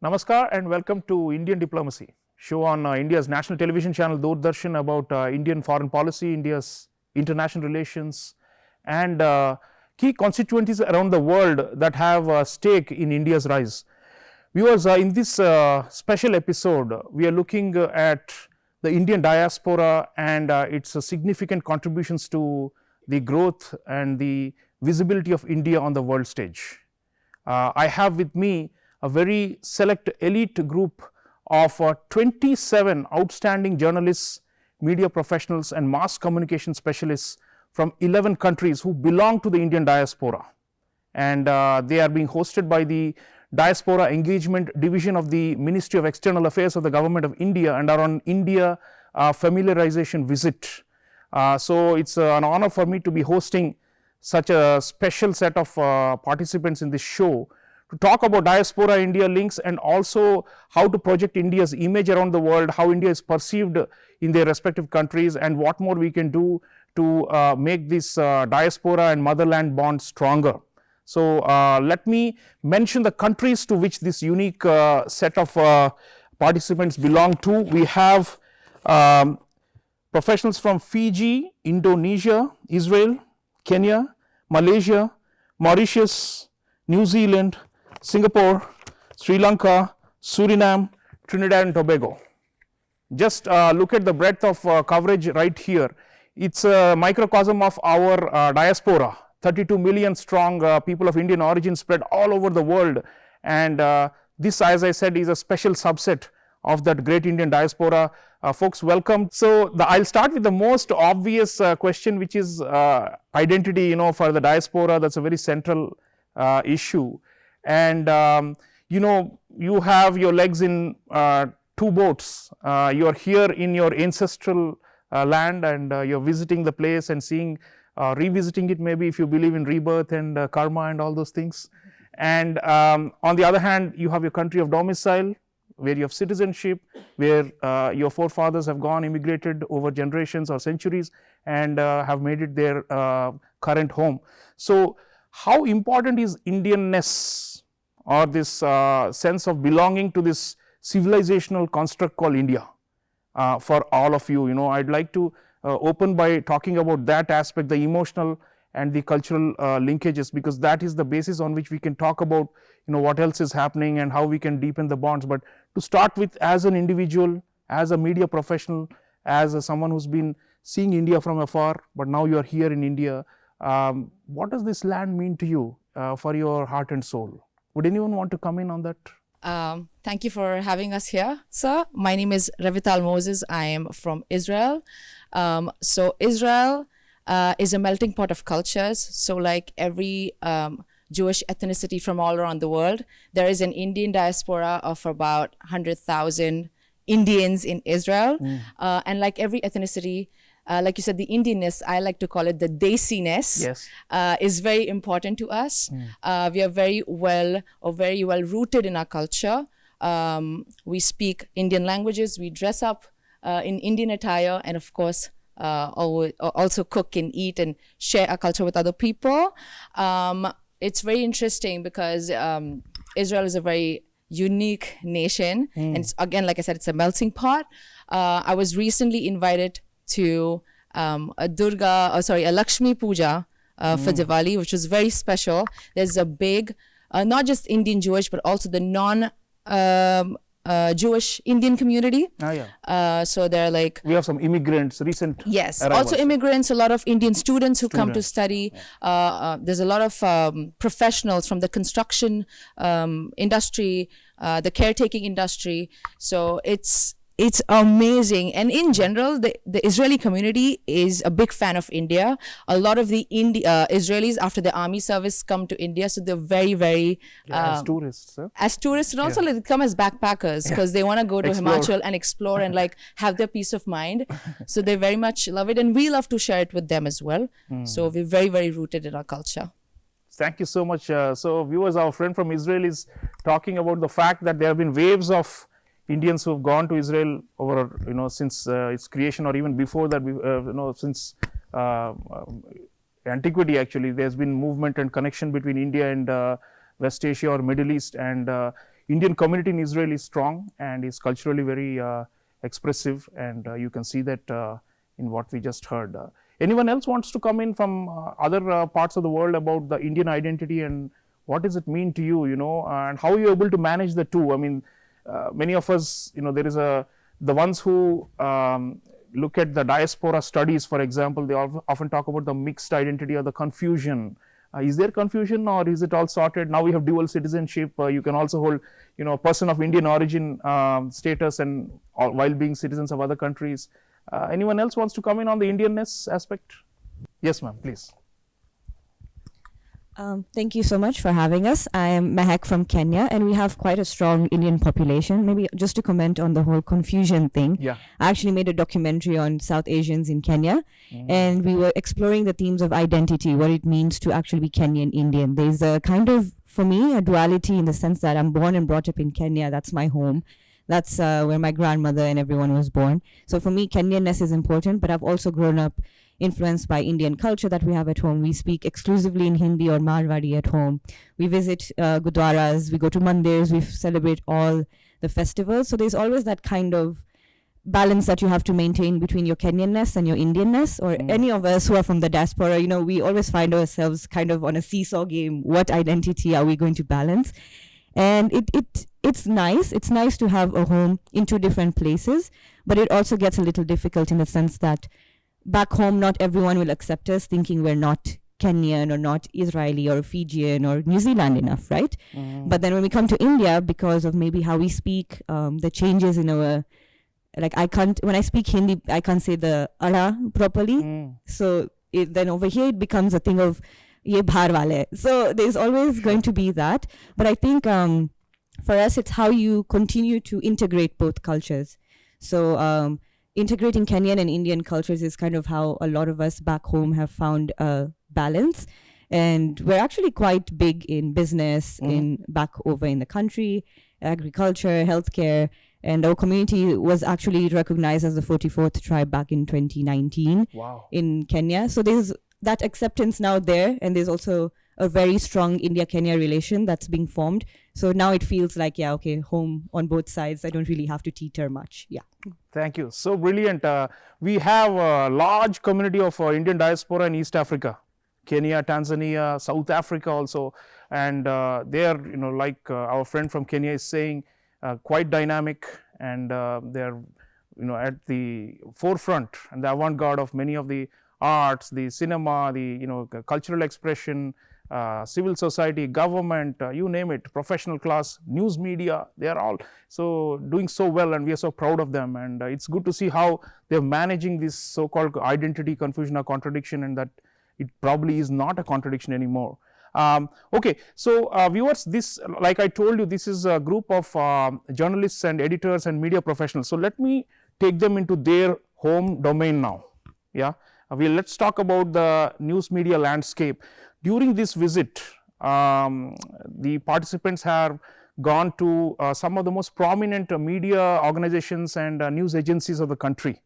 Namaskar and welcome to Indian Diplomacy, show on India's national television channel Doordarshan about Indian foreign policy, India's international relations and key constituencies around the world that have a stake in India's rise. Viewers, in this special episode, we are looking at the Indian diaspora and its significant contributions to the growth and the visibility of India on the world stage. I have with me a very select elite group of 27 outstanding journalists, media professionals and mass communication specialists from 11 countries who belong to the Indian diaspora. And they are being hosted by the Diaspora Engagement Division of the Ministry of External Affairs of the Government of India and are on India familiarization visit. So it's an honor for me to be hosting such a special set of participants in this show to talk about diaspora India links and also how to project India's image around the world, how India is perceived in their respective countries and what more we can do to make this diaspora and motherland bond stronger. So let me mention the countries to which this unique set of participants belong to. We have professionals from Fiji, Indonesia, Israel, Kenya, Malaysia, Mauritius, New Zealand, Singapore, Sri Lanka, Suriname, Trinidad and Tobago. Just look at the breadth of coverage right here. It's a microcosm of our diaspora, 32 million strong people of Indian origin spread all over the world. And this, as I said, is a special subset of that great Indian diaspora. Folks, welcome. So I'll start with the most obvious question, which is identity. For the diaspora, that's a very central issue. And you have your legs in two boats. You're here in your ancestral land and you're visiting the place and seeing, revisiting it maybe if you believe in rebirth and karma and all those things. And on the other hand, you have your country of domicile where you have citizenship, where your forefathers have gone, immigrated over generations or centuries and have made it their current home. So how important is Indianness or this sense of belonging to this civilizational construct called India for all of you? I'd like to open by talking about that aspect, the emotional and the cultural linkages, because that is the basis on which we can talk about what else is happening and how we can deepen the bonds. But to start with, as an individual, as a media professional, as someone who's been seeing India from afar, but now you are here in India, what does this land mean to you for your heart and soul? Would anyone want to come in on that? Thank you for having us here, sir. My name is Revital Moses. I am from Israel. So Israel is a melting pot of cultures. So like every Jewish ethnicity from all around the world, there is an Indian diaspora of about 100,000 Indians in Israel. And like every ethnicity, like you said, the Indianness, I like to call it the desiness, yes, is very important to us. We are very well rooted in our culture. We speak Indian languages, we dress up in Indian attire, and of course, also cook and eat and share our culture with other people. It's very interesting because Israel is a very unique nation. And it's, again, like I said, it's a melting pot. I was recently invited to a Lakshmi Puja for Diwali, which was very special. There's a big, not just Indian Jewish, but also the non-Jewish Indian community. So they're like... We have some immigrants, recent Yes, arrivals. also immigrants, a lot of Indian students who come to study. There's a lot of professionals from the construction industry, the caretaking industry. So it's amazing. And in general, the Israeli community is a big fan of India. A lot of the Israelis after the army service come to India. So they're very, very... as tourists. As tourists, and also they come as backpackers because they want to go to Himachal and explore and like have their peace of mind. So they very much love it. And we love to share it with them as well. So we're very, very rooted in our culture. Thank you so much. So viewers, our friend from Israel is talking about the fact that there have been waves of Indians who have gone to Israel over, since its creation or even before that, since antiquity actually. There's been movement and connection between India and West Asia or Middle East, and Indian community in Israel is strong and is culturally very expressive, and you can see that in what we just heard. Anyone else wants to come in from other parts of the world about the Indian identity and what does it mean to you, and how you're able to manage the two? I mean, many of us, there is the ones who look at the diaspora studies, for example, they often talk about the mixed identity or the confusion. Is there confusion, or is it all sorted? Now we have dual citizenship. You can also hold, a person of Indian origin status and while being citizens of other countries. Anyone else wants to come in on the Indianness aspect? Yes, ma'am, please. Thank you so much for having us. I am Mehak from Kenya, and we have quite a strong Indian population. Maybe just to comment on the whole confusion thing. Yeah. I actually made a documentary on South Asians in Kenya, and we were exploring the themes of identity, what it means to actually be Kenyan Indian. There's a kind of, for me, a duality in the sense that I'm born and brought up in Kenya. That's my home. That's where my grandmother and everyone was born. So for me, Kenyanness is important, but I've also grown up influenced by Indian culture that we have at home. We speak exclusively in Hindi or Marwari at home. We visit gurdwaras, we go to mandirs, we celebrate all the festivals. So there's always that kind of balance that you have to maintain between your Kenyanness and your Indianness, or any of us who are from the diaspora. We always find ourselves kind of on a seesaw game. What identity are we going to balance? And it's nice. It's nice to have a home in two different places, but it also gets a little difficult in the sense that back home, not everyone will accept us thinking we're not Kenyan or not Israeli or Fijian or New Zealand enough, right? But then when we come to India, because of maybe how we speak, the changes in our, when I speak Hindi, I can't say the ara properly. So then over here, it becomes a thing of ye bhar wale. So there's always going to be that. But I think for us, it's how you continue to integrate both cultures. So integrating Kenyan and Indian cultures is kind of how a lot of us back home have found a balance. And we're actually quite big in business in back over in the country, agriculture, healthcare. And our community was actually recognized as the 44th tribe back in 2019 in Kenya. So there's that acceptance now there. And there's also a very strong India-Kenya relation that's being formed. So now it feels like, home on both sides. I don't really have to teeter much. Yeah. Thank you. So brilliant. We have a large community of Indian diaspora in East Africa, Kenya, Tanzania, South Africa also. And they are, like our friend from Kenya is saying, quite dynamic, and they're, at the forefront and the avant-garde of many of the arts, the cinema, the, cultural expression, civil society, government, you name it, professional class, news media, they are all so doing so well, and we are so proud of them. And it's good to see how they're managing this so-called identity confusion or contradiction, and that it probably is not a contradiction anymore. Okay, so viewers, this, like I told you, this is a group of journalists and editors and media professionals. So let me take them into their home domain now. Yeah, let's talk about the news media landscape. During this visit, the participants have gone to some of the most prominent media organizations and news agencies of the country.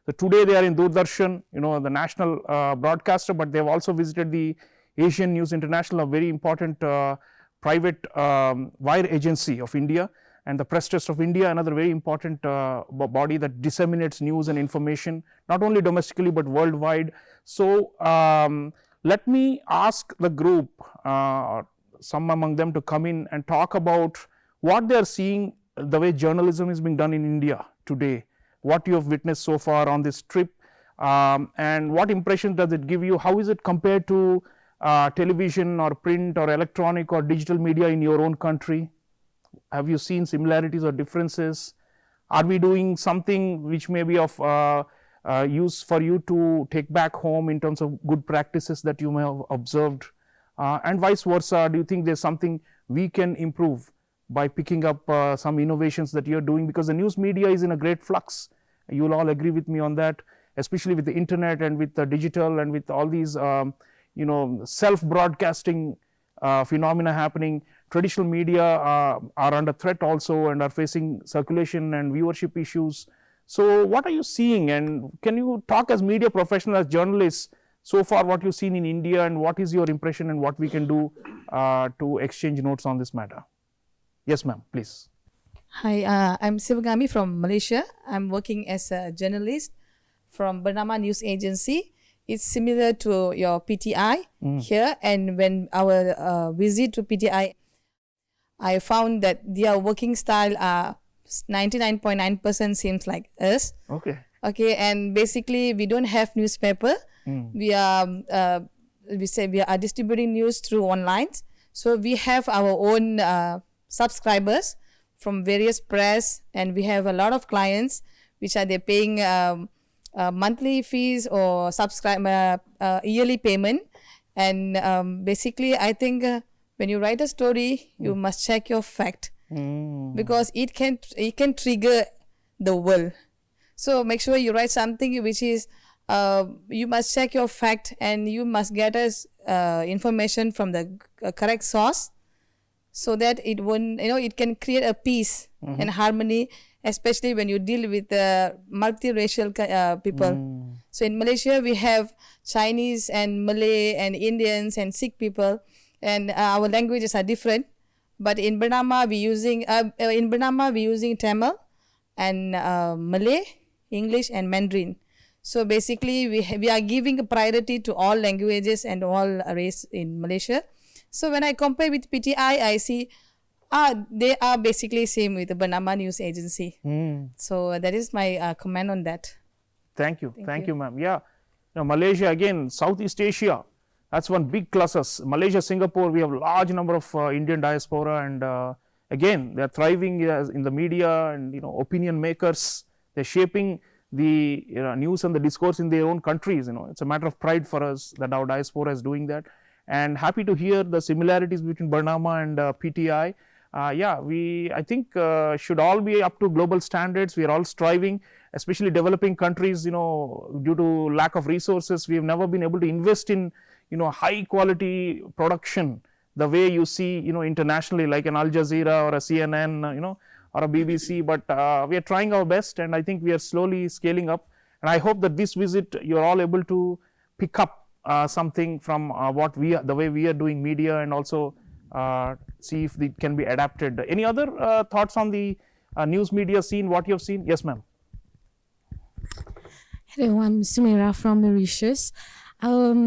So today they are in Doordarshan, the national broadcaster, but they have also visited the Asian News International, a very important private wire agency of India, and the Press Trust of India, another very important body that disseminates news and information, not only domestically but worldwide. So let me ask the group, some among them, to come in and talk about what they are seeing, the way journalism is being done in India today, what you have witnessed so far on this trip, and what impression does it give you? How is it compared to television or print or electronic or digital media in your own country? Have you seen similarities or differences? Are we doing something which may be of use for you to take back home in terms of good practices that you may have observed, and vice versa? Do you think there's something we can improve by picking up some innovations that you're doing? Because the news media is in a great flux. You'll all agree with me on that, especially with the internet and with the digital and with all these self-broadcasting phenomena happening. Traditional media are under threat also and are facing circulation and viewership issues. So what are you seeing, and can you talk as media professionals, as journalists, so far what you've seen in India, and what is your impression and what we can do to exchange notes on this matter? Yes, ma'am, please. Hi, I'm Sivagami from Malaysia. I'm working as a journalist from Bernama News Agency. It's similar to your PTI here. And when our visit to PTI, I found that their working style 99.9% seems like us. Okay. Okay, and basically we don't have newspaper. We are we are distributing news through online. So we have our own subscribers from various press, and we have a lot of clients which are they paying monthly fees or yearly payment. And basically I think when you write a story, you must check your fact, because it can trigger the world. So make sure you write something which is you must check your fact, and you must get us information from the correct source, so that it won't, it can create a peace and harmony, especially when you deal with multiracial people. So in Malaysia we have Chinese and Malay and Indians and Sikh people, and our languages are different. But in Bernama we using Tamil and Malay, English and Mandarin. So basically we are giving a priority to all languages and all race in Malaysia. So when I compare with PTI, I see they are basically same with the Bernama News Agency. So that is my comment on that. Thank you, ma'am. Yeah, Malaysia, again, Southeast Asia, that's one big clusters. Malaysia, Singapore, we have large number of Indian diaspora, and again, they are thriving in the media, and opinion makers. They're shaping the news and the discourse in their own countries. It's a matter of pride for us that our diaspora is doing that, and happy to hear the similarities between Bernama and PTI. I think should all be up to global standards. We are all striving, especially developing countries. Due to lack of resources, we have never been able to invest in high quality production the way you see internationally, like an Al Jazeera or a CNN, or a BBC. But we are trying our best, and I think we are slowly scaling up. And I hope that this visit you are all able to pick up something from the way we are doing media, and also see if it can be adapted. Any other thoughts on the news media scene, what you have seen? Yes, ma'am. Hello, I'm Sumira from Mauritius. India's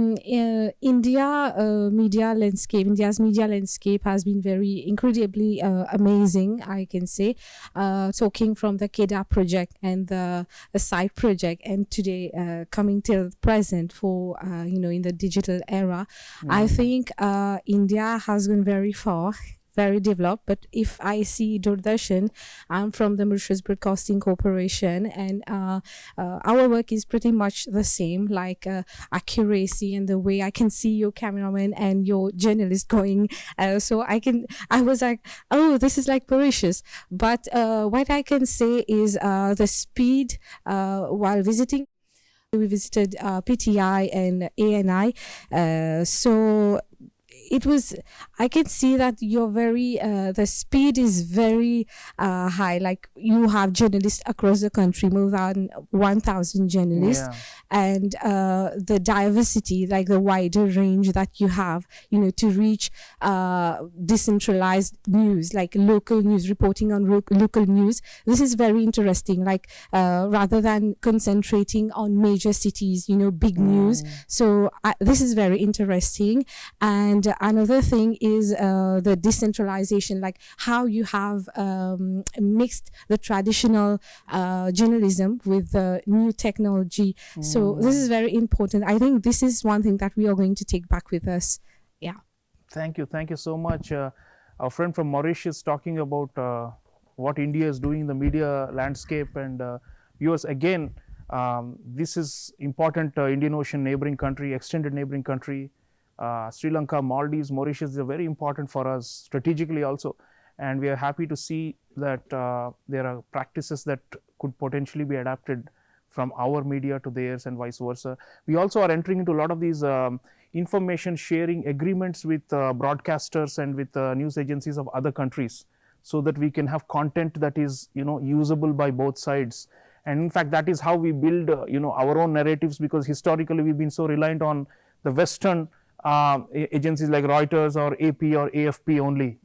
media landscape has been very incredibly amazing, I can say, talking from the KEDA project and the side project, and today coming till present for in the digital era. I think India has gone very far, very developed. But if I see Doordarshan, I'm from the Mauritius Broadcasting Corporation, and our work is pretty much the same, like accuracy and the way I can see your cameraman and your journalist going. So I was like, oh, this is like Mauritius. But what I can say is the speed while visiting. We visited PTI and ANI. So it was, I can see that you're very, the speed is very high. Like you have journalists across the country, more than 1,000 journalists. And the diversity, like the wider range that you have, to reach decentralized news, like local news, reporting on local news. This is very interesting, like rather than concentrating on major cities, big news. So this is very interesting. And another thing is the decentralization, like how you have mixed the traditional journalism with the new technology. So this is very important. I think this is one thing that we are going to take back with us. Yeah. Thank you so much. Our friend from Mauritius talking about what India is doing in the media landscape, and viewers, again, this is important. Indian Ocean neighboring country, extended neighboring country. Sri Lanka, Maldives, Mauritius are very important for us strategically also, and we are happy to see that there are practices that could potentially be adapted from our media to theirs and vice versa. We also are entering into a lot of these information sharing agreements with broadcasters and with news agencies of other countries, so that we can have content that is usable by both sides. And in fact, that is how we build our own narratives, because historically we've been so reliant on the Western agencies like Reuters or AP or AFP only,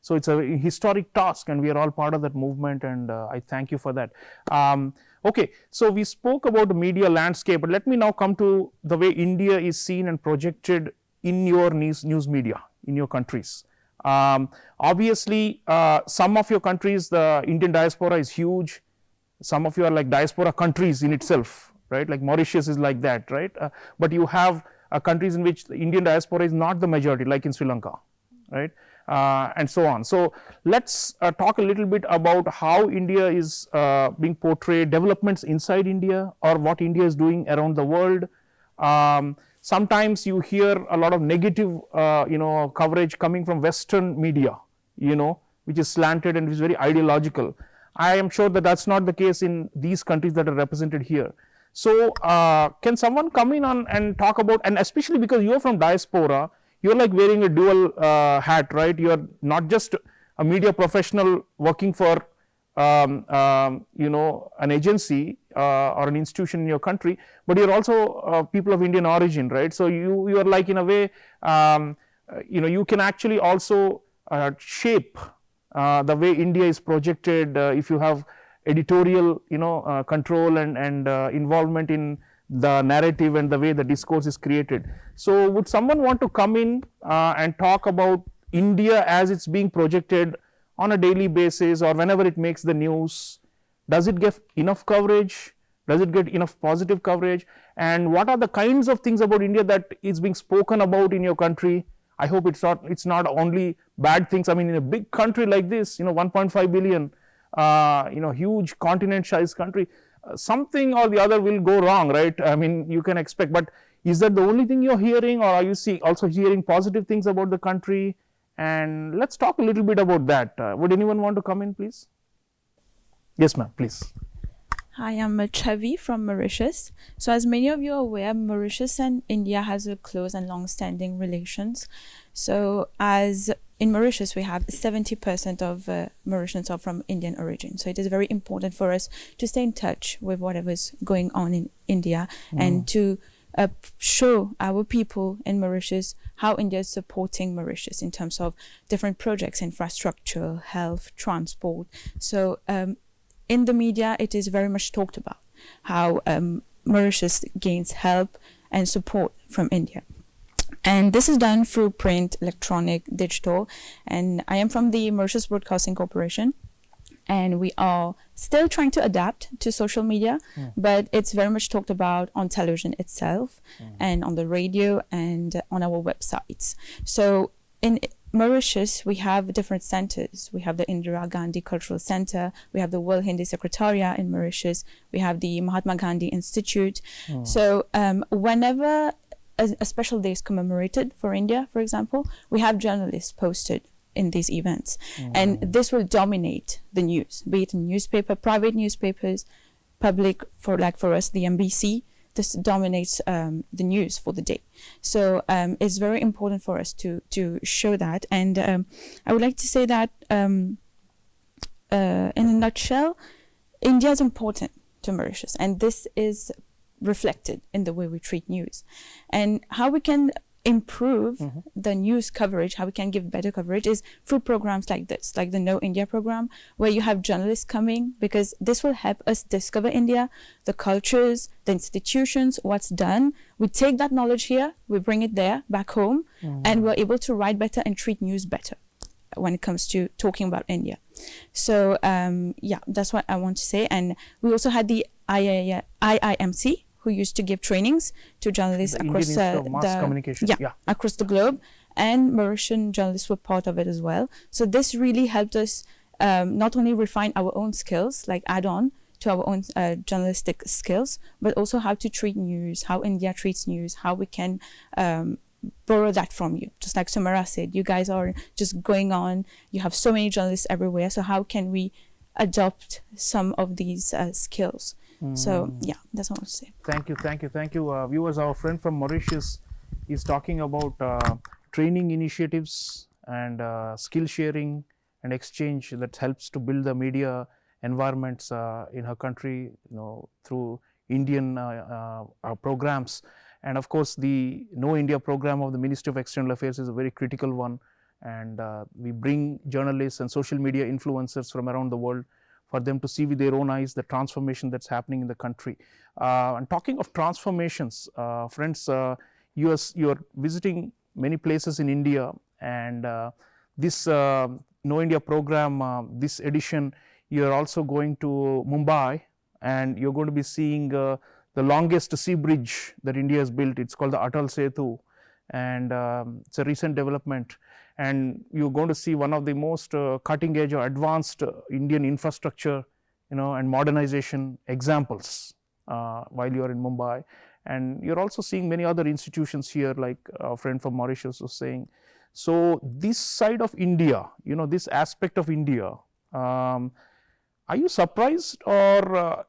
So it's a historic task, and we are all part of that movement, and I thank you for that. Okay, so we spoke about the media landscape, but let me now come to the way India is seen and projected in your news media, in your countries. Obviously, some of your countries, the Indian diaspora is huge. Some of you are like diaspora countries in itself, right? Like Mauritius is like that, right? But you have countries in which the Indian diaspora is not the majority, like in Sri Lanka, right? And so on. So let's talk a little bit about how India is being portrayed, developments inside India, or what India is doing around the world. Sometimes you hear a lot of negative, coverage coming from Western media, which is slanted and is very ideological. I am sure that that's not the case in these countries that are represented here. So can someone come in on and talk about, and especially because you're from diaspora, you're like wearing a dual hat, right? You're not just a media professional working for, an agency or an institution in your country, but you're also people of Indian origin, right? So you are like, in a way, you can actually also shape the way India is projected if you have editorial, control and involvement in the narrative and the way the discourse is created. So would someone want to come in and talk about India as it's being projected on a daily basis or whenever it makes the news? Does it get enough coverage? Does it get enough positive coverage? And what are the kinds of things about India that is being spoken about in your country? I hope it's not only bad things. I mean, in a big country like this, 1.5 billion, huge continent-sized country, something or the other will go wrong, right? I mean, you can expect, but is that the only thing you're hearing, or are you also hearing positive things about the country? And let's talk a little bit about that. Would anyone want to come in, please? Yes, ma'am, please. Hi, I'm Chavi from Mauritius. So as many of you are aware, Mauritius and India has a close and long-standing relations. So as in Mauritius, we have 70% of Mauritians are from Indian origin. So it is very important for us to stay in touch with whatever is going on in India and to show our people in Mauritius how India is supporting Mauritius in terms of different projects, infrastructure, health, transport. So in the media, it is very much talked about how Mauritius gains help and support from India. And this is done through print, electronic, digital. And I am from the Mauritius Broadcasting Corporation. And we are still trying to adapt to social media, but it's very much talked about on television itself and on the radio and on our websites. So in Mauritius, we have different centers. We have the Indira Gandhi Cultural Center. We have the World Hindi Secretariat in Mauritius. We have the Mahatma Gandhi Institute. So whenever a special day is commemorated for India, for example, we have journalists posted in these events. And this will dominate the news, be it in newspaper, private newspapers, public, for us, the MBC. This dominates the news for the day. So it's very important for us to show that. And I would like to say that in a nutshell, India is important to Mauritius. And this is reflected in the way we treat news. And how we can improve the news coverage, how we can give better coverage is through programs like this, like the Know India program, where you have journalists coming, because this will help us discover India, the cultures, the institutions, what's done. We take that knowledge here, we bring it there, back home, and we're able to write better and treat news better when it comes to talking about India. So yeah, that's what I want to say. And we also had the IIMC, who used to give trainings to journalists across communication. Across the globe, and Mauritian journalists were part of it as well. So this really helped us not only refine our own skills, like add on to our own journalistic skills, but also how to treat news, how India treats news, how we can borrow that from you. Just like Sumara said, you guys are just going on, you have so many journalists everywhere, so how can we adopt some of these skills? So yeah, that's what I want to say. Thank you. Viewers, our friend from Mauritius is talking about training initiatives and skill sharing and exchange that helps to build the media environments in her country, through Indian programs. And of course, the Know India program of the Ministry of External Affairs is a very critical one. and we bring journalists and social media influencers from around the world for them to see with their own eyes the transformation that's happening in the country. And talking of transformations, friends, you are visiting many places in India, and this Know India program, this edition, you are also going to Mumbai, and you're going to be seeing the longest sea bridge that India has built. It's called the Atal Setu, and it's a recent development. And you're going to see one of the most cutting edge or advanced Indian infrastructure, and modernization examples while you are in Mumbai. And you're also seeing many other institutions here, like our friend from Mauritius was saying. So this side of India, this aspect of India, are you surprised? Or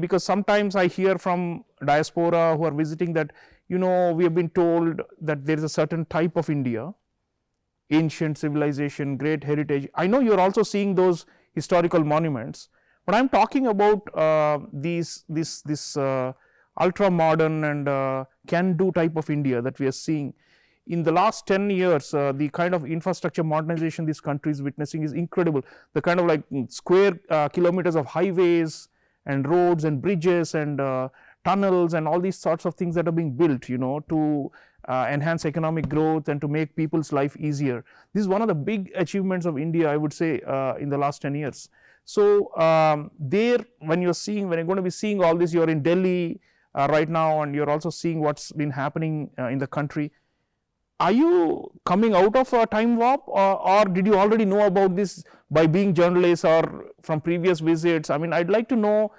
because sometimes I hear from diaspora who are visiting that, we have been told that there is a certain type of India, ancient civilization, great heritage. I know you're also seeing those historical monuments, but I'm talking about this ultra modern and can-do type of India that we are seeing. In the last 10 years, the kind of infrastructure modernization this country is witnessing is incredible. The kind of like square kilometers of highways and roads and bridges and tunnels and all these sorts of things that are being built, to enhance economic growth and to make people's life easier. This is one of the big achievements of India, I would say, in the last 10 years. So when you're going to be seeing all this, you're in Delhi right now, and you're also seeing what's been happening in the country. Are you coming out of a time warp, or did you already know about this by being journalists or from previous visits? I'd like to know,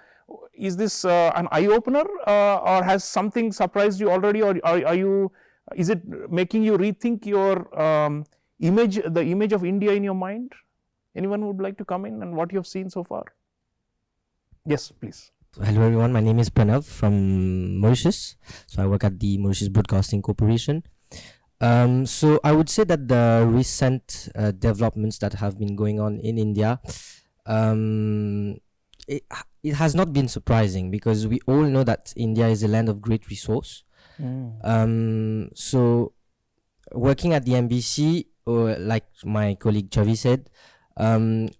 is this an eye-opener, or has something surprised you already, or is it making you rethink your the image of India in your mind? Anyone would like to come in and what you have seen so far? Yes, please. Hello everyone, my name is Pranav from Mauritius. So I work at the Mauritius Broadcasting Corporation. So I would say that the recent developments that have been going on in India, it has not been surprising, because we all know that India is a land of great resource. So working at the MBC, or like my colleague Chavi said,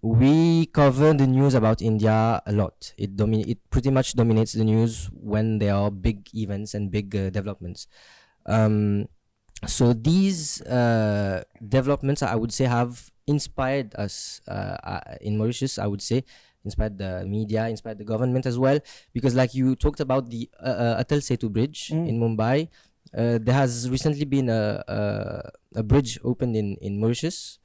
we cover the news about India a lot. It pretty much dominates the news when there are big events and big developments. So these developments, I would say, have inspired us in Mauritius. I would say inspired the media, inspired the government as well, because like you talked about the Atal Setu bridge in Mumbai, there has recently been a bridge opened in Mauritius,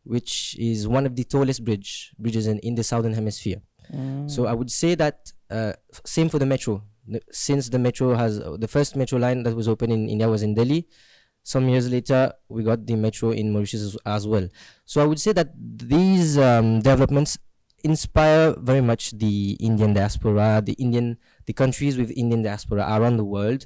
which is one of the tallest bridges in the southern hemisphere. So I would say that same for the metro. Since the metro the first metro line that was opened in India was in Delhi. Some years later, we got the metro in Mauritius as well. So I would say that these developments inspire very much the Indian diaspora, the countries with Indian diaspora around the world.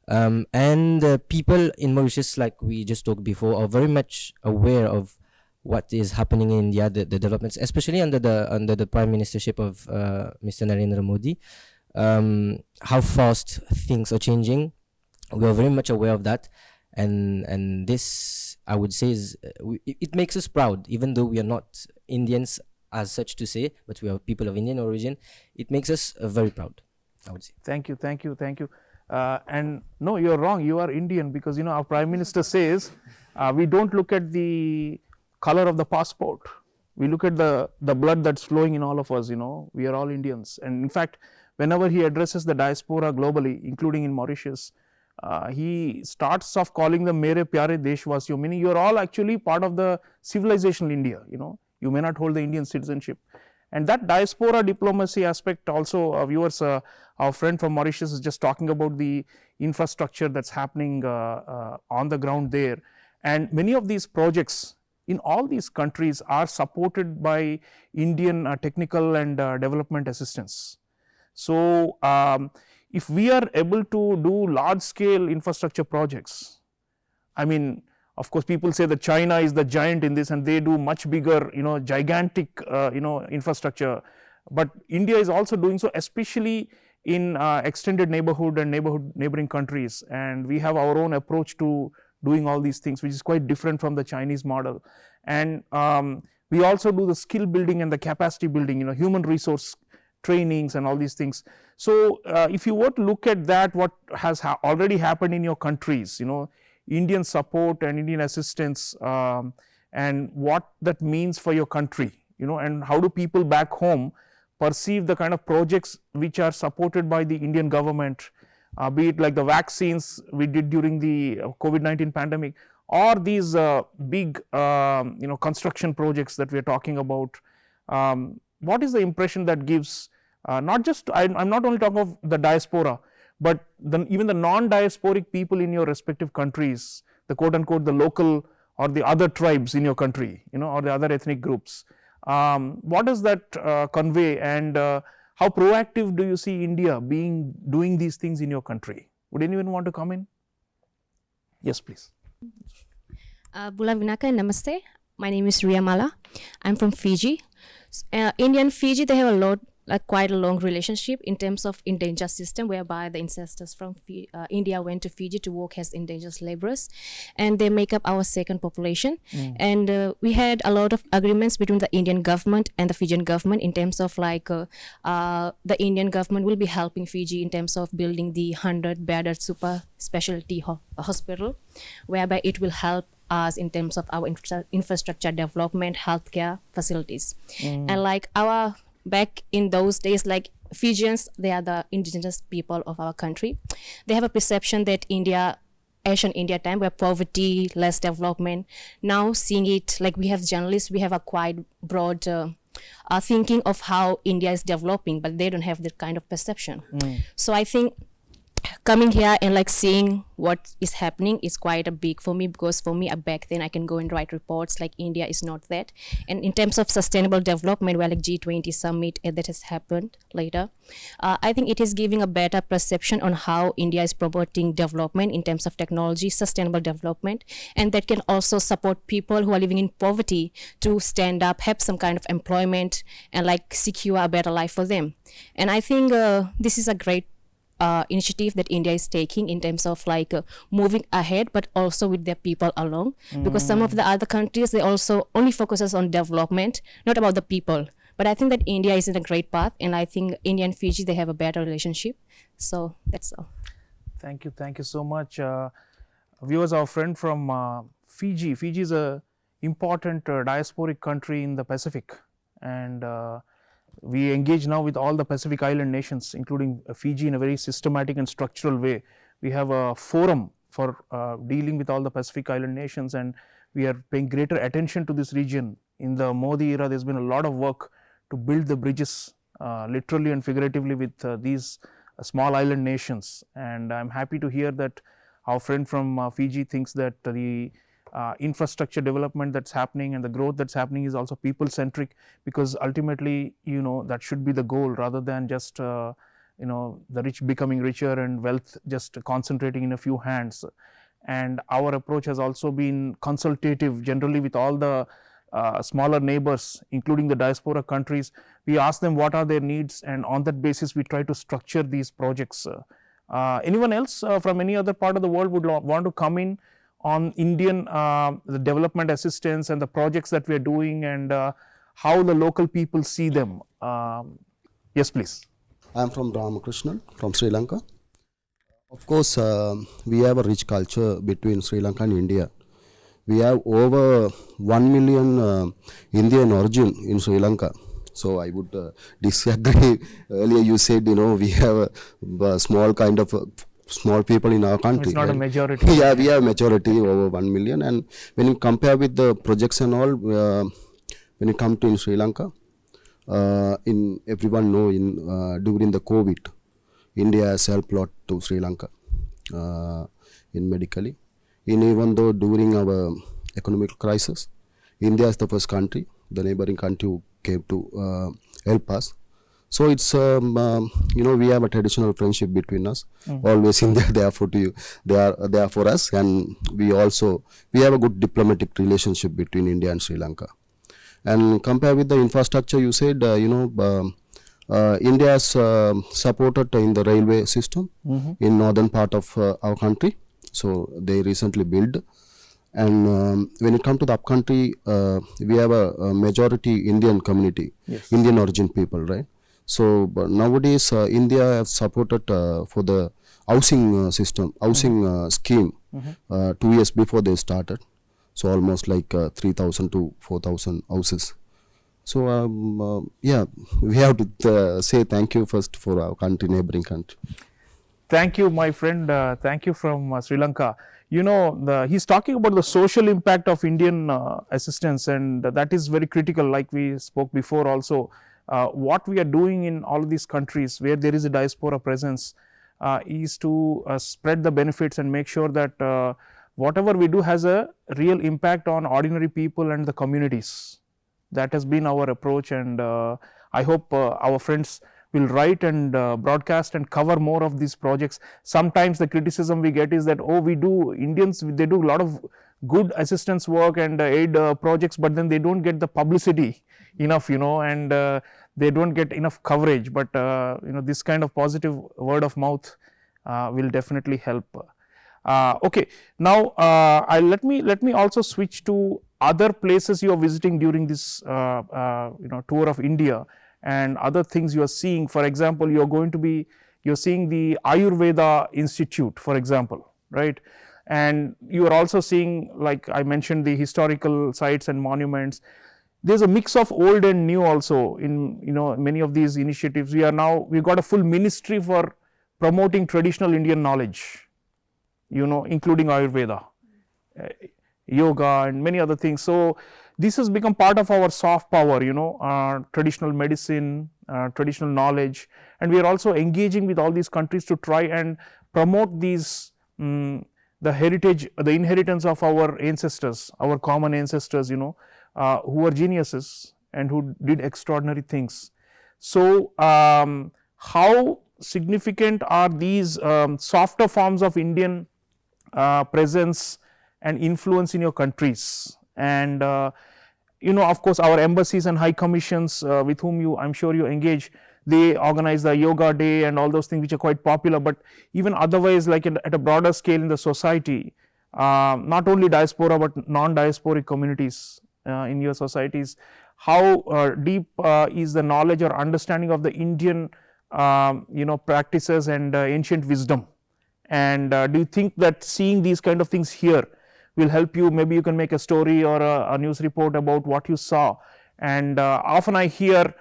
And people in Mauritius, like we just talked before, are very much aware of what is happening in India, the developments, especially under the prime ministership of Mr. Narendra Modi. How fast things are changing, we are very much aware of that. And this, I would say, it makes us proud, even though we are not Indians as such to say, but we are people of Indian origin. It makes us very proud, I would say. Thank you. And no, you're wrong. You are Indian, because our Prime Minister says we don't look at the color of the passport. We look at the blood that's flowing in all of us. We are all Indians. And in fact, whenever he addresses the diaspora globally, including in Mauritius, he starts off calling them Mere Pyare Deshwasiyo, meaning you're all actually part of the civilizational India. You may not hold the Indian citizenship. And that diaspora diplomacy aspect also, viewers, our friend from Mauritius is just talking about the infrastructure that's happening on the ground there. And many of these projects in all these countries are supported by Indian technical and development assistance. So if we are able to do large scale infrastructure projects, of course, people say that China is the giant in this and they do much bigger, gigantic, infrastructure. But India is also doing so, especially in extended neighborhood and neighboring countries. And we have our own approach to doing all these things, which is quite different from the Chinese model. And we also do the skill building and the capacity building, human resource trainings and all these things. So if you were to look at that, what has already happened in your countries, Indian support and Indian assistance, and what that means for your country, and how do people back home perceive the kind of projects which are supported by the Indian government, be it like the vaccines we did during the COVID-19 pandemic, or these big construction projects that we are talking about. What is the impression that gives, not just, I'm not only talking of the diaspora, but even the non-diasporic people in your respective countries, the quote unquote the local or the other tribes in your country, or the other ethnic groups. What does that convey, and how proactive do you see India doing these things in your country? Would anyone want to come in? Yes, please. Bula Vinaka, namaste. My name is Riamala. I'm from Fiji. India and Fiji, they have quite a long relationship in terms of endangered system, whereby the ancestors from India went to Fiji to work as endangered laborers, and they make up our second population. And we had a lot of agreements between the Indian government and the Fijian government in terms of the Indian government will be helping Fiji in terms of building the 100-bedded super specialty hospital, whereby it will help us in terms of our infrastructure development, healthcare facilities. And back in those days, Fijians, they are the indigenous people of our country. They have a perception that Asian India time, where poverty, less development. Now seeing it, we have journalists, we have a quite broad thinking of how India is developing, but they don't have that kind of perception. So I think coming here and seeing what is happening is quite a big for me, because for me back then I can go and write reports India is not that. And in terms of sustainable development, where G20 summit that has happened later, I think it is giving a better perception on how India is promoting development in terms of technology, sustainable development, and that can also support people who are living in poverty to stand up, have some kind of employment, and secure a better life for them. And I think this is a great initiative that India is taking in terms of moving ahead, but also with their people along, because some of the other countries, they also only focuses on development, not about the people. But I think that India is in a great path, and I think India and Fiji, they have a better relationship. So that's all. Thank you so much. Viewers, our friend from Fiji. Fiji is a important diasporic country in the Pacific, and we engage now with all the Pacific Island nations, including Fiji, in a very systematic and structural way. We have a forum for dealing with all the Pacific Island nations, and we are paying greater attention to this region. In the Modi era, there's been a lot of work to build the bridges, literally and figuratively, with these small island nations. And I'm happy to hear that our friend from Fiji thinks that the infrastructure development that's happening and the growth that's happening is also people centric, because ultimately that should be the goal, rather than just the rich becoming richer and wealth just concentrating in a few hands. And our approach has also been consultative, generally with all the smaller neighbors, including the diaspora countries. We ask them what are their needs, and on that basis we try to structure these projects. Anyone else from any other part of the world would want to come in on Indian the development assistance and the projects that we are doing, and how the local people see them? Yes, please. I am from Ramakrishnan, from Sri Lanka. Of course, we have a rich culture between Sri Lanka and India. We have over 1 million Indian origin in Sri Lanka. So I would disagree. Earlier you said, we have a small kind of small people in our country. It's not a majority. Yeah, we have majority over 1 million. And when you compare with the projects and all, when it comes to in Sri Lanka, everyone know during the COVID, India has helped a lot to Sri Lanka in medically. Even though during our economic crisis, India is the first country, the neighboring country who came to help us. So it's we have a traditional friendship between us. Always India there for you, they are there for us, and we have a good diplomatic relationship between India and Sri Lanka. And compare with the infrastructure, you said India is supported in the railway system in northern part of our country, So they recently built. And when it comes to the upcountry, we have a majority Indian community, Indian origin people, right? So but nowadays, India have supported for the housing system, housing scheme 2 years before they started. So almost like 3,000 to 4,000 houses. So yeah, we have to say thank you first for our country, neighboring country. Thank you, my friend. Thank you from Sri Lanka. You know, he's talking about the social impact of Indian assistance, and that is very critical, like we spoke before also. What we are doing in all of these countries where there is a diaspora presence is to spread the benefits and make sure that whatever we do has a real impact on ordinary people and the communities. That has been our approach, and I hope our friends will write and broadcast and cover more of these projects. Sometimes the criticism we get is that, oh, Indians, they do a lot of good assistance work and aid projects, but then they don't get the publicity enough, you know, and they don't get enough coverage. But you know, this kind of positive word of mouth will definitely help. Okay, now let me also switch to other places you are visiting during this you know, tour of India, and other things you are seeing. For example, you're seeing the Ayurveda Institute, for example, right? And you are also seeing, like I mentioned, the historical sites and monuments. There's a mix of old and new also in, you know, many of these initiatives. We've got a full ministry for promoting traditional Indian knowledge, you know, including Ayurveda, yoga and many other things. So this has become part of our soft power, you know, traditional medicine, traditional knowledge, and we are also engaging with all these countries to try and promote these, the heritage, the inheritance of our ancestors, our common ancestors, you know, who were geniuses and who did extraordinary things. So how significant are these softer forms of Indian presence and influence in your countries? And you know, of course, our embassies and high commissions with whom I'm sure you engage, they organize the yoga day and all those things which are quite popular. But even otherwise, like at a broader scale in the society, not only diaspora but non-diasporic communities in your societies, how deep is the knowledge or understanding of the Indian you know, practices and ancient wisdom? And do you think that seeing these kind of things here will help you? Maybe you can make a story or a news report about what you saw. And often I hear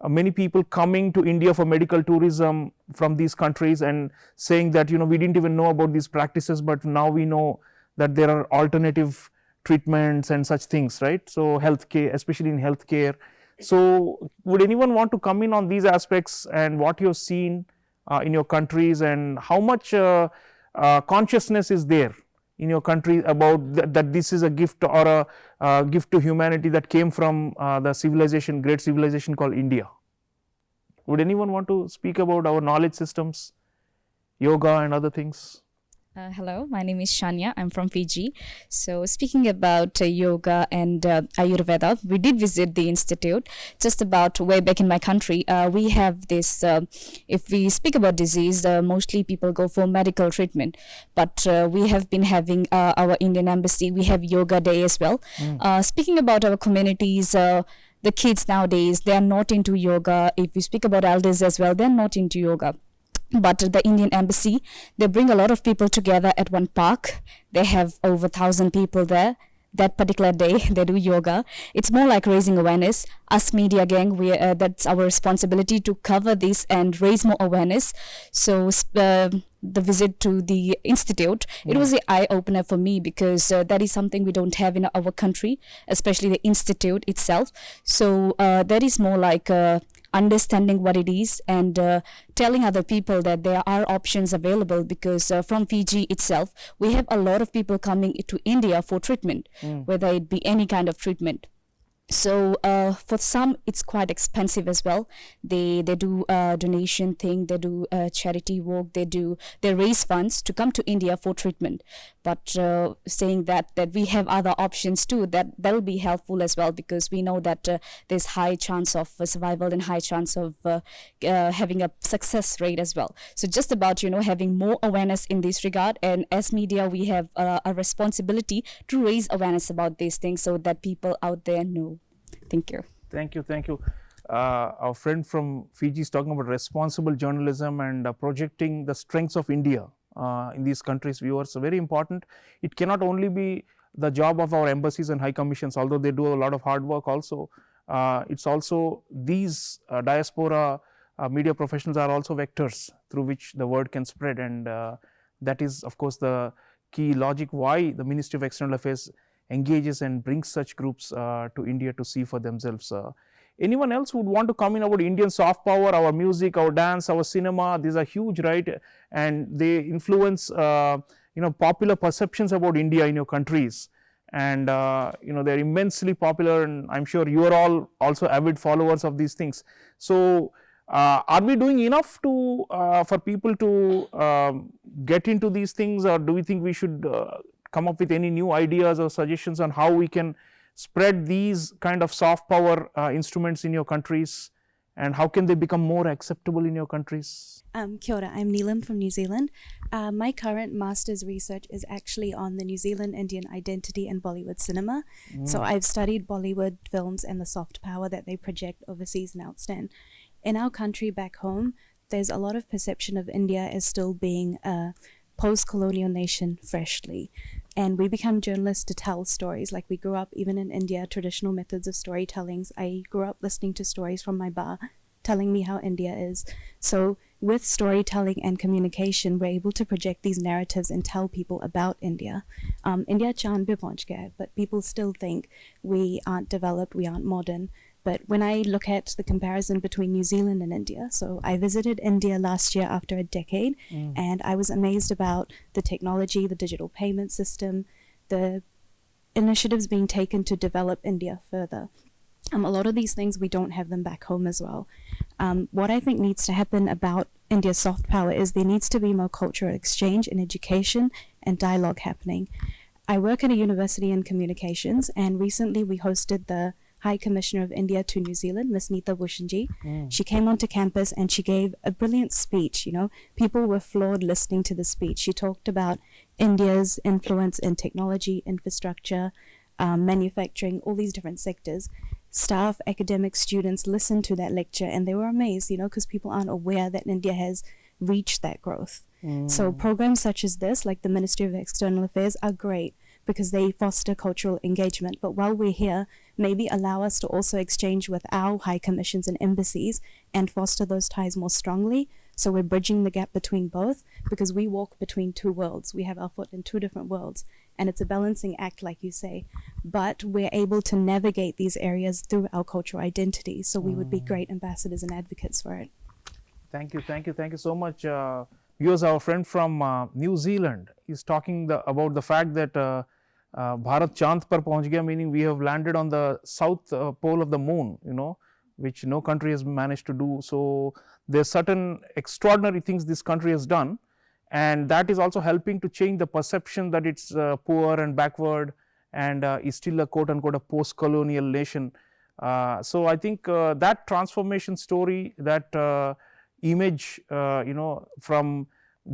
many people coming to India for medical tourism from these countries and saying that, you know, we didn't even know about these practices, but now we know that there are alternative treatments and such things, right? So healthcare, especially in healthcare. So would anyone want to come in on these aspects and what you've seen in your countries, and how much consciousness is there in your country about that this is a gift or a gift to humanity that came from the civilization, great civilization called India? Would anyone want to speak about our knowledge systems, yoga and other things? Hello, my name is Shania. I'm from Fiji. So speaking about yoga and Ayurveda, we did visit the institute just about way back in my country. We have this, if we speak about disease, mostly people go for medical treatment. But we have been having our Indian embassy, we have yoga day as well. Speaking about our communities, the kids nowadays, they are not into yoga. If we speak about elders as well, they're not into yoga. But the Indian embassy, they bring a lot of people together at one park. They have over 1,000 people there. That particular day, they do yoga. It's more like raising awareness. Us media gang, that's our responsibility to cover this and raise more awareness. So the visit to the institute, it was an eye-opener for me, because that is something we don't have in our country, especially the institute itself. So that is more like understanding what it is and telling other people that there are options available, because from Fiji itself, we have a lot of people coming to India for treatment, whether it be any kind of treatment. So for some, it's quite expensive as well. They do a donation thing, they do charity work, they raise funds to come to India for treatment. But saying that we have other options too, that will be helpful as well, because we know that there's high chance of survival and high chance of having a success rate as well. So just about having more awareness in this regard, and as media we have a responsibility to raise awareness about these things so that people out there know. Thank you. Thank you, thank you. Our friend from Fiji is talking about responsible journalism and projecting the strengths of India in these countries' viewers. So very important. It cannot only be the job of our embassies and high commissions, although they do a lot of hard work also. It's also these diaspora media professionals are also vectors through which the word can spread, and that is of course the key logic why the Ministry of External Affairs engages and brings such groups to India to see for themselves. Anyone else who would want to come in about Indian soft power, our music, our dance, our cinema? These are huge, right? And they influence popular perceptions about India in your countries, and they're immensely popular, and I'm sure you are all also avid followers of these things. So are we doing enough to for people to get into these things, or do we think we should come up with any new ideas or suggestions on how we can spread these kind of soft power instruments in your countries, and how can they become more acceptable in your countries? Kia ora, I'm Neelam from New Zealand. My current master's research is actually on the New Zealand Indian identity and Bollywood cinema. So I've studied Bollywood films and the soft power that they project overseas and outstand. In our country back home, there's a lot of perception of India as still being a post-colonial nation freshly. And we become journalists to tell stories. Like we grew up, even in India, traditional methods of storytellings. I grew up listening to stories from my ba, telling me how India is. So with storytelling and communication, we're able to project these narratives and tell people about India. India chan bhi pahunch gaya, but people still think we aren't developed, we aren't modern. But when I look at the comparison between New Zealand and India, so I visited India last year after a decade, and I was amazed about the technology, the digital payment system, the initiatives being taken to develop India further. A lot of these things, we don't have them back home as well. What I think needs to happen about India's soft power is there needs to be more cultural exchange and education and dialogue happening. I work at a university in communications, and recently we hosted the High Commissioner of India to New Zealand, Ms. Neeta Bhushanji. She came onto campus and she gave a brilliant speech. People were floored listening to the speech. She talked about India's influence in technology, infrastructure, manufacturing, all these different sectors. Staff, academics, students listened to that lecture and they were amazed, because people aren't aware that India has reached that growth. So programs such as this, like the Ministry of External Affairs, are great because they foster cultural engagement. But while we're here, maybe allow us to also exchange with our high commissions and embassies and foster those ties more strongly. So we're bridging the gap between both, because we walk between two worlds. We have our foot in two different worlds, and it's a balancing act, like you say. But we're able to navigate these areas through our cultural identity. So we would be great ambassadors and advocates for it. Thank you so much. Here's our friend from New Zealand. He's talking about the fact that Bharat Chand par pahunch gaya, meaning we have landed on the south pole of the moon, which no country has managed to do. So there's certain extraordinary things this country has done, and that is also helping to change the perception that it's poor and backward and is still a quote unquote a post-colonial nation. So I think that transformation story, that image, from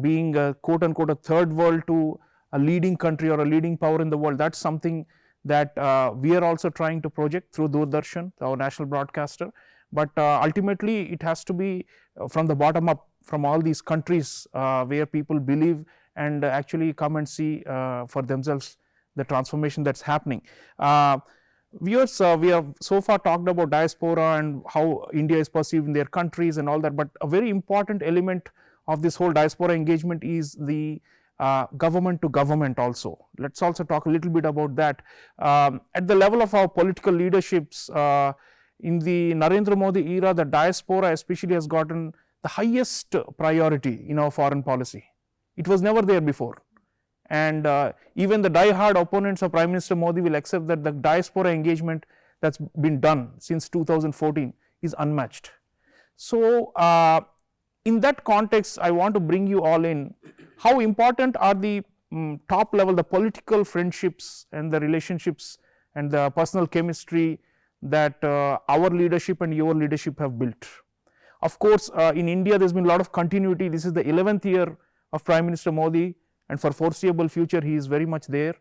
being a quote unquote a third world to a leading country or a leading power in the world, that's something that we are also trying to project through Doordarshan, our national broadcaster. But ultimately it has to be from the bottom up, from all these countries where people believe and actually come and see for themselves the transformation that's happening. Viewers, we have so far talked about diaspora and how India is perceived in their countries and all that, but a very important element of this whole diaspora engagement is the government to government also. Let's also talk a little bit about that. At the level of our political leaderships, in the Narendra Modi era, the diaspora especially has gotten the highest priority in our foreign policy. It was never there before. And even the die-hard opponents of Prime Minister Modi will accept that the diaspora engagement that's been done since 2014 is unmatched. So, in that context, I want to bring you all in. How important are the top level, the political friendships and the relationships and the personal chemistry that our leadership and your leadership have built? Of course, in India, there's been a lot of continuity. This is the 11th year of Prime Minister Modi, and for foreseeable future, he is very much there.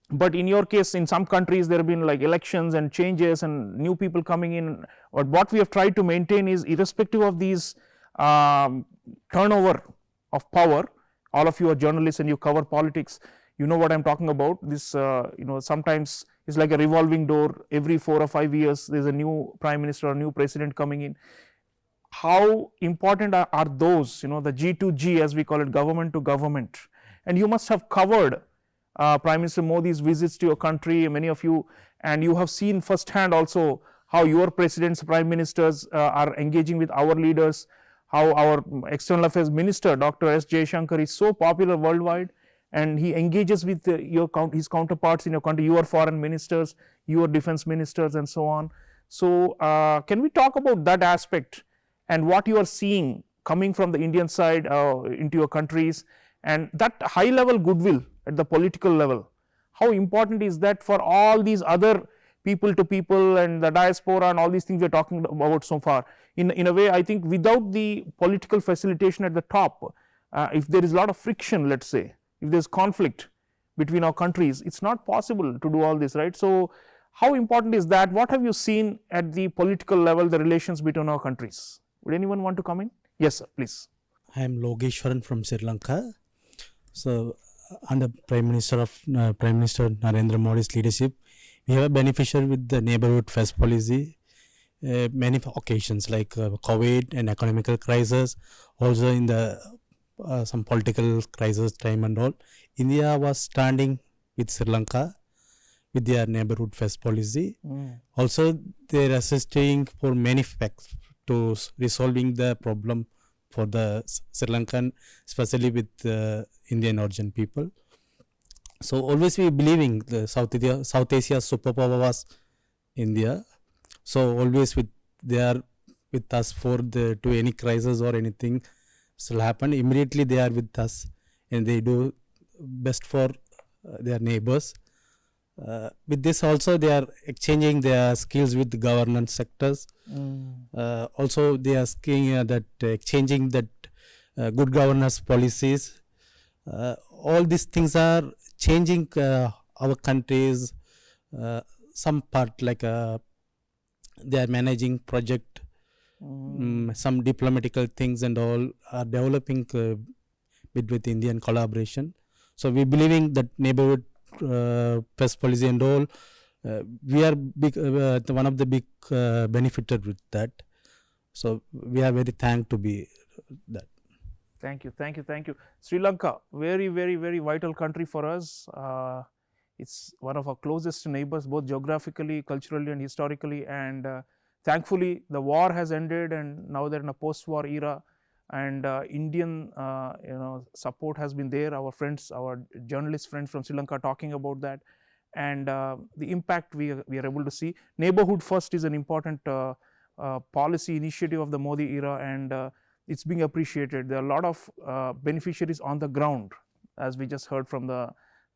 But in your case, in some countries, there have been like elections and changes and new people coming in. But what we have tried to maintain is, irrespective of these turnover of power, all of you are journalists and you cover politics, you know what I'm talking about. This, sometimes it's like a revolving door. Every 4 or 5 years, there's a new prime minister or new president coming in. How important are those, the G2G, as we call it, government to government? And you must have covered Prime Minister Modi's visits to your country, many of you, and you have seen firsthand also how your presidents, prime ministers are engaging with our leaders, how our external affairs minister, Dr. S. Jaishankar, is so popular worldwide, and he engages with his counterparts in your country, your foreign ministers, your defense ministers, and so on. So, can we talk about that aspect and what you are seeing coming from the Indian side into your countries, and that high level goodwill at the political level? How important is that for all these other people to people and the diaspora and all these things we are talking about so far? In a way, I think without the political facilitation at the top, if there is a lot of friction, let's say, if there is conflict between our countries, it's not possible to do all this, right? So, how important is that? What have you seen at the political level, the relations between our countries? Would anyone want to come in? Yes, sir, please. I am Logeshwaran from Sri Lanka. So, under Prime Minister Narendra Modi's leadership, we have a beneficiary with the neighborhood first policy. Many occasions like COVID and economical crisis, also in the some political crisis time and all. India was standing with Sri Lanka with their neighborhood first policy. Also, they are assisting for many facts to resolving the problem for the Sri Lankan, especially with Indian origin people. So always we believing the South Asia superpower was India. So always they are with us for to any crisis or anything will happen. Immediately they are with us and they do best for their neighbors. With this also they are exchanging their skills with the governance sectors. Also they are exchanging that good governance policies. All these things are changing our countries. Some part like they are managing project, some diplomatical things and all are developing with Indian collaboration. So we believing that neighborhood first policy and all, we are one of the big benefited with that. So we are very thankful to be that. Thank you. Sri Lanka, very, very, very vital country for us. It's one of our closest neighbors, both geographically, culturally, and historically. And thankfully, the war has ended, and now they're in a post-war era. And Indian, support has been there. Our friends, our journalist friends from Sri Lanka, talking about that, and the impact we are able to see. Neighborhood first is an important policy initiative of the Modi era, and it's being appreciated. There are a lot of beneficiaries on the ground, as we just heard from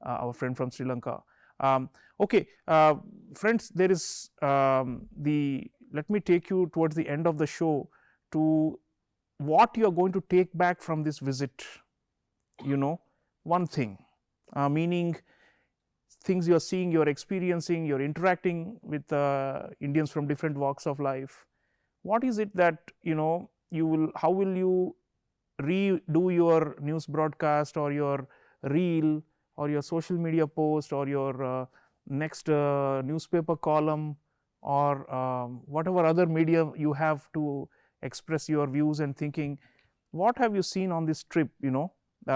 our friend from Sri Lanka. Friends, there is let me take you towards the end of the show to what you are going to take back from this visit. One thing, meaning things you are seeing, you are experiencing, you are interacting with Indians from different walks of life. What is it that how will you redo your news broadcast or your reel or your social media post or your next newspaper column or whatever other medium you have to express your views and thinking? What have you seen on this trip,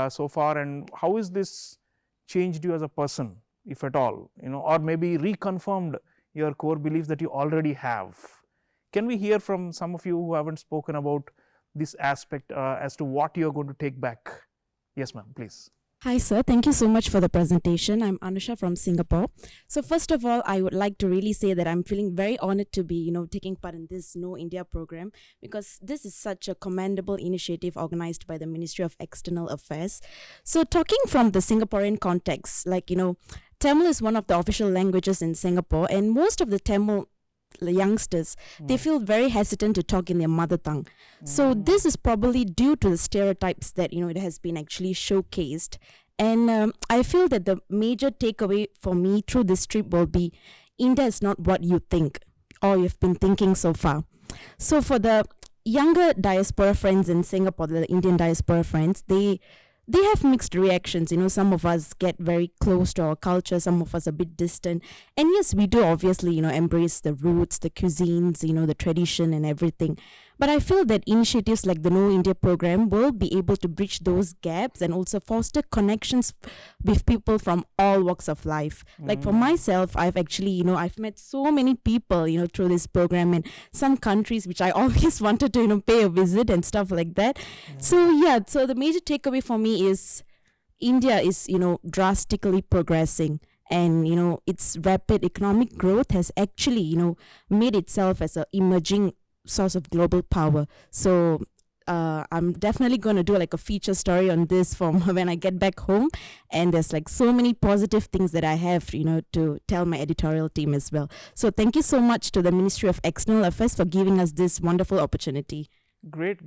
so far, and how is this changed you as a person, if at all, or maybe reconfirmed your core beliefs that you already have? Can we hear from some of you who haven't spoken about this aspect as to what you are going to take back? Yes, ma'am, please. Hi, sir. Thank you so much for the presentation. I'm Anusha from Singapore. So first of all, I would like to really say that I'm feeling very honored to be, taking part in this Know India program, because this is such a commendable initiative organized by the Ministry of External Affairs. So talking from the Singaporean context, Tamil is one of the official languages in Singapore, and most of the Tamil youngsters, they feel very hesitant to talk in their mother tongue. So this is probably due to the stereotypes that it has been actually showcased. And I feel that the major takeaway for me through this trip will be India is not what you think or you've been thinking so far. So for the younger diaspora friends in Singapore, the Indian diaspora friends, they have mixed reactions. Some of us get very close to our culture, some of us a bit distant. And yes, we do obviously, embrace the roots, the cuisines, the tradition and everything. But I feel that initiatives like the Know India program will be able to bridge those gaps and also foster connections with people from all walks of life. Like for myself, I've actually, I've met so many people, through this program in some countries which I always wanted to, pay a visit and stuff like that. So the major takeaway for me is India is, drastically progressing. And, its rapid economic growth has actually, made itself as an emerging source of global power. So I'm definitely going to do a feature story on this from when I get back home. And there's so many positive things that I have, to tell my editorial team as well. So thank you so much to the Ministry of External Affairs for giving us this wonderful opportunity. Great.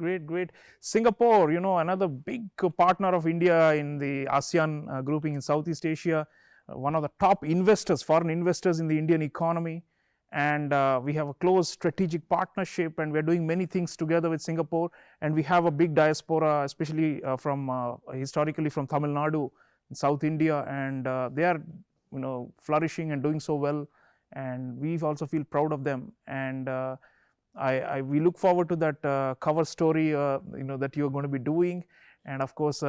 Singapore, another big partner of India in the ASEAN grouping in Southeast Asia, one of the top investors, foreign investors in the Indian economy. And we have a close strategic partnership, and we're doing many things together with Singapore. And we have a big diaspora, especially historically from Tamil Nadu in South India, and they are flourishing and doing so well, and we also feel proud of them. And we look forward to that cover story that you're going to be doing. And of course,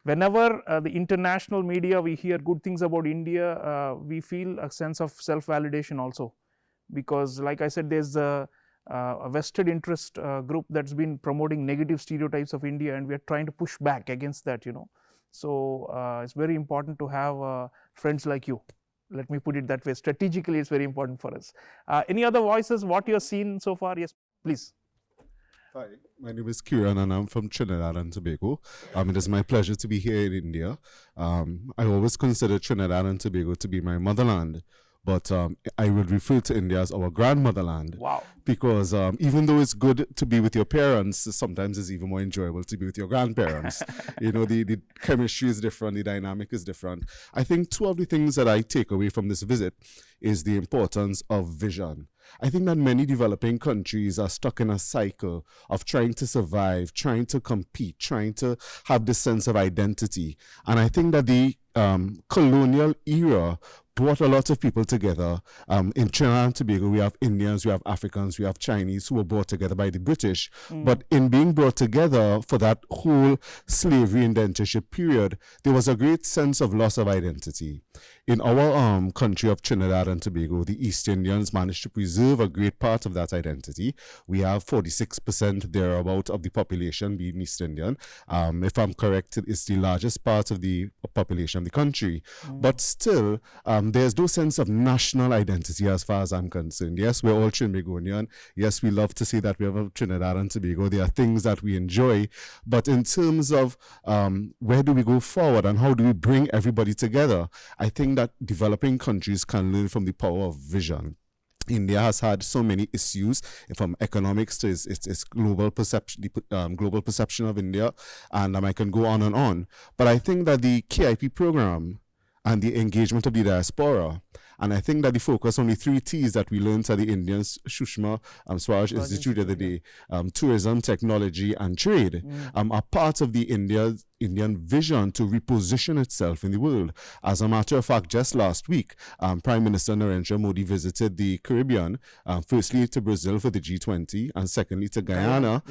whenever the international media, we hear good things about India, we feel a sense of self-validation also. Because like I said, there's a vested interest group that's been promoting negative stereotypes of India, and we are trying to push back against that, So it's very important to have friends like you. Let me put it that way. Strategically, it's very important for us. Any other voices, what you have seen so far? Yes, please. Hi, my name is Kiran and I'm from Trinidad and Tobago. It is my pleasure to be here in India. I always consider Trinidad and Tobago to be my motherland. But I would refer to India as our grandmotherland. Wow. Because even though it's good to be with your parents, sometimes it's even more enjoyable to be with your grandparents. The chemistry is different, the dynamic is different. I think two of the things that I take away from this visit is the importance of vision. I think that many developing countries are stuck in a cycle of trying to survive, trying to compete, trying to have this sense of identity. And I think that the colonial era brought a lot of people together. In Trinidad and Tobago, we have Indians, we have Africans, we have Chinese who were brought together by the British. But in being brought together for that whole slavery indentureship period, there was a great sense of loss of identity. In our country of Trinidad and Tobago, the East Indians managed to preserve a great part of that identity. We have 46% thereabout of the population being East Indian. If I'm correct, it's the largest part of the population of the country. But still, there's no sense of national identity as far as I'm concerned. Yes, we're all Trinbagonian. Yes, we love to say that we have a Trinidad and Tobago. There are things that we enjoy. But in terms of where do we go forward and how do we bring everybody together, I think that developing countries can learn from the power of vision. India has had so many issues, from economics to its global perception, global perception of India, and I can go on and on. But I think that the KIP program and the engagement of the diaspora, and I think that the focus on the 3 T's that we learned at the Indian Sushma Swaraj Institute the other day, tourism, technology, and trade, are part of the Indian vision to reposition itself in the world. As a matter of fact, just last week, Prime Minister Narendra Modi visited the Caribbean, firstly to Brazil for the G20, and secondly to Guyana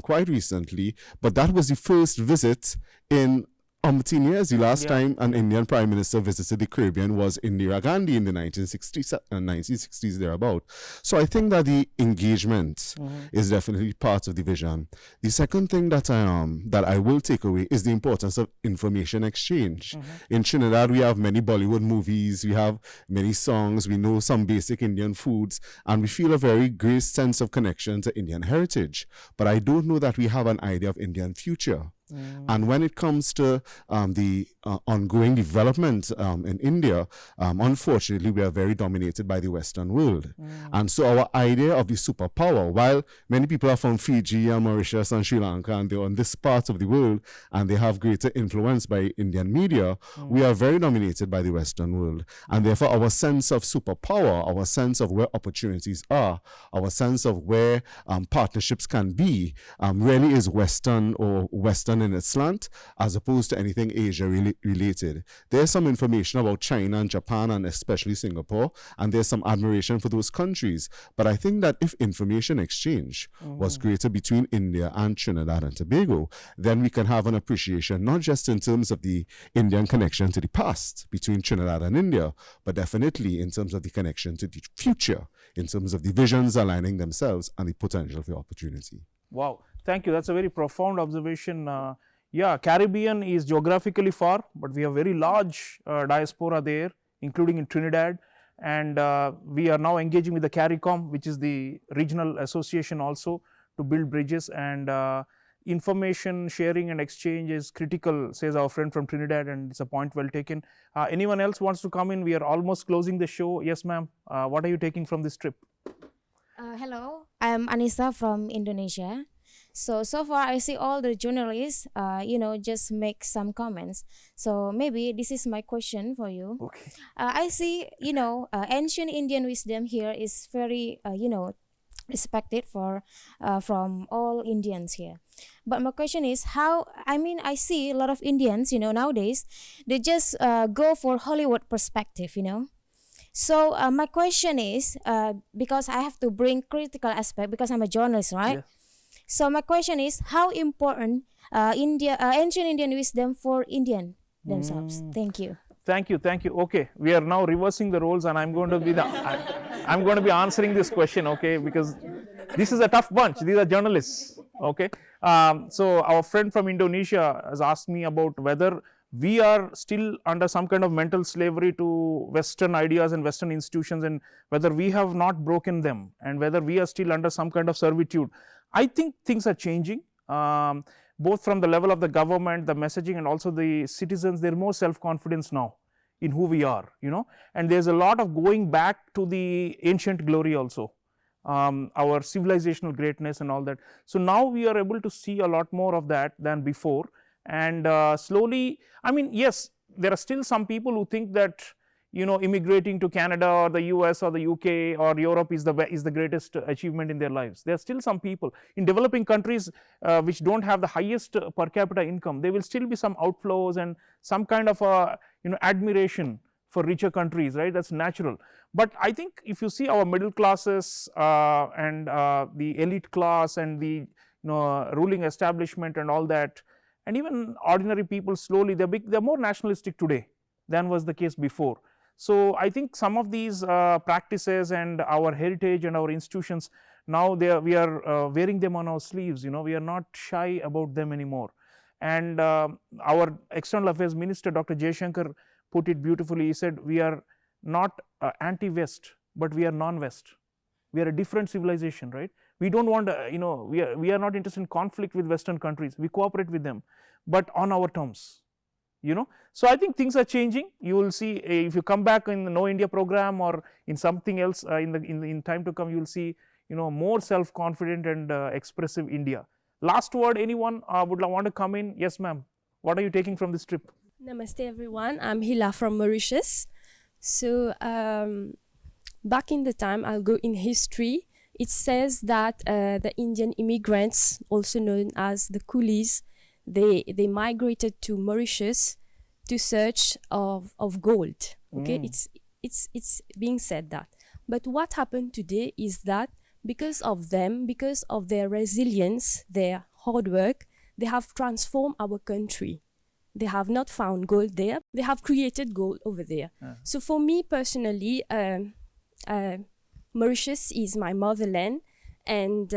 quite recently. But that was the first visit in umpteen years. The last Yeah. time an Indian Prime Minister visited the Caribbean was Indira Gandhi in the 1960s thereabout. So I think that the engagement is definitely part of the vision. The second thing that I will take away is the importance of information exchange. In Trinidad, we have many Bollywood movies, we have many songs, we know some basic Indian foods, and we feel a very great sense of connection to Indian heritage. But I don't know that we have an idea of Indian future. And when it comes to the ongoing development in India, unfortunately, we are very dominated by the Western world. And so our idea of the superpower, while many people are from Fiji and Mauritius and Sri Lanka, and they're on this part of the world, and they have greater influence by Indian media, we are very dominated by the Western world. And therefore, our sense of superpower, our sense of where opportunities are, our sense of where partnerships can be, really is Western or Western in its slant, as opposed to anything Asia related. There's some information about China and Japan and especially Singapore, and there's some admiration for those countries. But I think that if information exchange was greater between India and Trinidad and Tobago, then we can have an appreciation, not just in terms of the Indian connection to the past between Trinidad and India, but definitely in terms of the connection to the future, in terms of the visions aligning themselves and the potential for opportunity. Wow, thank you. That's a very profound observation. Yeah, Caribbean is geographically far, but we have very large diaspora there, including in Trinidad. And we are now engaging with the CARICOM, which is the regional association also, to build bridges. And information sharing and exchange is critical, says our friend from Trinidad, and it's a point well taken. Anyone else wants to come in? We are almost closing the show. Yes, ma'am. What are you taking from this trip? Hello, I'm Anissa from Indonesia. So far I see all the journalists, just make some comments. So maybe this is my question for you. Okay. I see, ancient Indian wisdom here is very, respected from all Indians here. But my question is I see a lot of Indians, nowadays, they just go for Hollywood perspective, So my question is, because I have to bring critical aspect because I'm a journalist, right? Yeah. So my question is, how important ancient Indian wisdom for Indian themselves? Thank you. Thank you. Okay, we are now reversing the roles, and I'm going to be I'm going to be answering this question, okay? Because this is a tough bunch. These are journalists, okay? So our friend from Indonesia has asked me about whether we are still under some kind of mental slavery to Western ideas and Western institutions, and whether we have not broken them, and whether we are still under some kind of servitude. I think things are changing, both from the level of the government, the messaging, and also the citizens. They're more self-confidence now in who we are, and there's a lot of going back to the ancient glory also, our civilizational greatness and all that. So now we are able to see a lot more of that than before. And slowly, yes, there are still some people who think that, immigrating to Canada or the US or the UK or Europe is the greatest achievement in their lives. There are still some people in developing countries which don't have the highest per capita income. There will still be some outflows and some kind of admiration for richer countries, right? That's natural. But I think if you see our middle classes and the elite class and the ruling establishment and all that, and even ordinary people, slowly they're more nationalistic today than was the case before. So I think some of these practices and our heritage and our institutions, now we are wearing them on our sleeves. We are not shy about them anymore. And our External Affairs Minister, Dr. Jaishankar, put it beautifully. He said, we are not anti-West, but we are non-West. We are a different civilization, right? We don't want, we are not interested in conflict with Western countries. We cooperate with them, but on our terms, So I think things are changing. You will see, if you come back in the No India program or in something else in time to come, you will see, more self-confident and expressive India. Last word, anyone would want to come in? Yes, ma'am. What are you taking from this trip? Namaste, everyone. I'm Hila from Mauritius. So back in the time, I'll go in history. It says that the Indian immigrants, also known as the coolies, they migrated to Mauritius to search of gold. Okay, it's being said that. But what happened today is that because of them, because of their resilience, their hard work, they have transformed our country. They have not found gold there. They have created gold over there. So for me personally, Mauritius is my motherland, and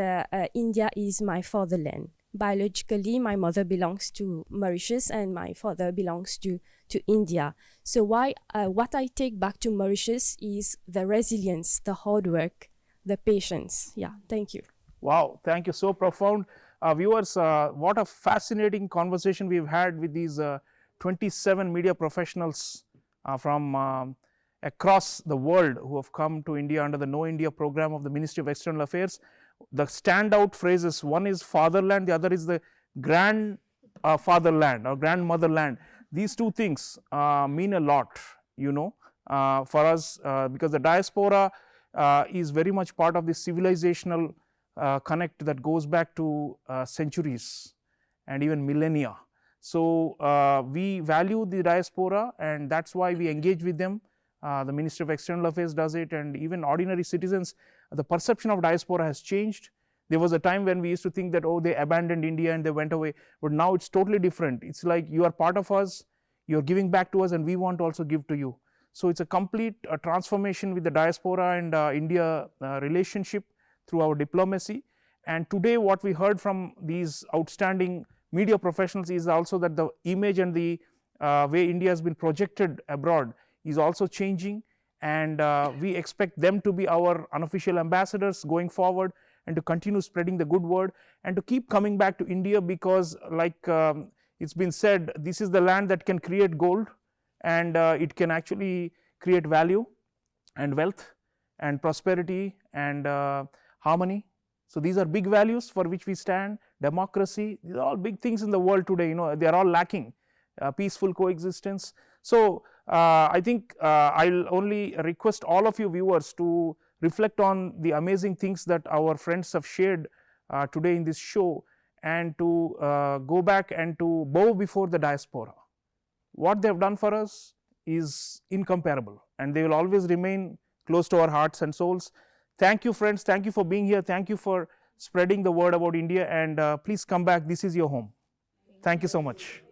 India is my fatherland. Biologically, my mother belongs to Mauritius and my father belongs to India. So what I take back to Mauritius is the resilience, the hard work, the patience. Yeah, thank you. Wow, thank you. So profound. Viewers, what a fascinating conversation we've had with these 27 media professionals from across the world who have come to India under the Know India program of the Ministry of External Affairs. The standout phrases, one is fatherland, the other is the grandfatherland or grandmotherland. These two things mean a lot, you know, for us because the diaspora is very much part of the civilizational connect that goes back to centuries and even millennia. So we value the diaspora, and that's why we engage with them. The Ministry of External Affairs does it, and even ordinary citizens. The perception of diaspora has changed. There was a time when we used to think that, oh, they abandoned India and they went away, but now it's totally different. It's like you are part of us, you're giving back to us, and we want to also give to you. So it's a complete transformation with the diaspora and India relationship through our diplomacy. And today what we heard from these outstanding media professionals is also that the image and the way India has been projected abroad is also changing, and we expect them to be our unofficial ambassadors going forward and to continue spreading the good word and to keep coming back to India because like it's been said, this is the land that can create gold, and it can actually create value and wealth and prosperity and harmony. So these are big values for which we stand. Democracy, these are all big things in the world today, you know, they are all lacking. Peaceful coexistence. So I think I'll only request all of you viewers to reflect on the amazing things that our friends have shared today in this show, and to go back and to bow before the diaspora. What they have done for us is incomparable, and they will always remain close to our hearts and souls. Thank you, friends. Thank you for being here. Thank you for spreading the word about India, and please come back. This is your home. Thank you so much.